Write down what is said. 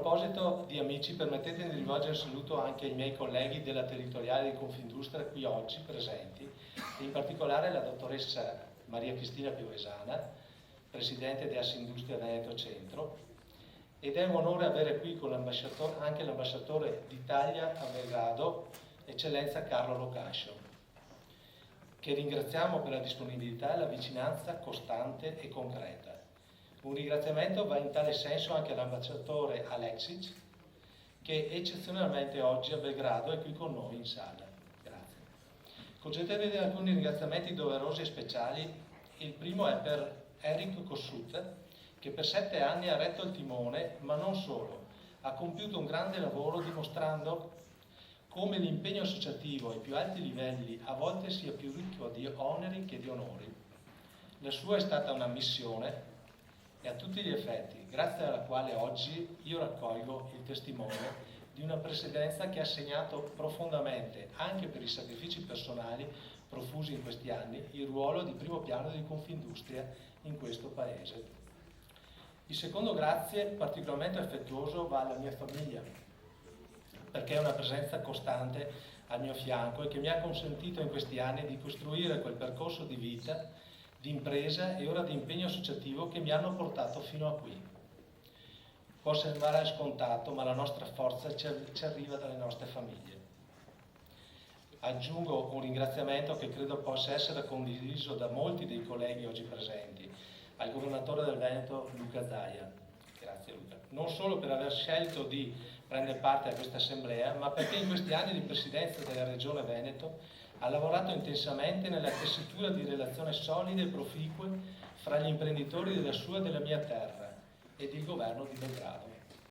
proposito di amici, permettetemi di rivolgere un saluto anche ai miei colleghi della territoriale di Confindustria qui oggi presenti, in particolare la dottoressa Maria Cristina Piovesana, presidente di Assindustria Veneto Centro, ed è un onore avere qui con anche l'ambasciatore d'Italia a Belgrado, eccellenza Carlo Locascio, che ringraziamo per la disponibilità e la vicinanza costante e concreta. Un ringraziamento va in tale senso anche all'ambasciatore Aleksic, che eccezionalmente oggi a Belgrado è qui con noi in sala. Grazie. Concedetemi alcuni ringraziamenti doverosi e speciali. Il primo è per Eric Kossut, che per 7 anni ha retto il timone, ma non solo. Ha compiuto un grande lavoro dimostrando come l'impegno associativo ai più alti livelli a volte sia più ricco di oneri che di onori. La sua è stata una missione e a tutti gli effetti, grazie alla quale oggi io raccolgo il testimone di una presidenza che ha segnato profondamente, anche per i sacrifici personali profusi in questi anni, il ruolo di primo piano di Confindustria in questo Paese. Il secondo grazie particolarmente affettuoso va alla mia famiglia, perché è una presenza costante al mio fianco e che mi ha consentito in questi anni di costruire quel percorso di vita, di impresa e ora di impegno associativo che mi hanno portato fino a qui. Può sembrare scontato, ma la nostra forza ci arriva dalle nostre famiglie. Aggiungo un ringraziamento che credo possa essere condiviso da molti dei colleghi oggi presenti, al governatore del Veneto Luca Zaia. Grazie Luca. Non solo per aver scelto di prendere parte a questa assemblea, ma perché in questi anni di presidenza della Regione Veneto ha lavorato intensamente nella tessitura di relazioni solide e proficue fra gli imprenditori della sua e della mia terra ed il governo di Belgrado.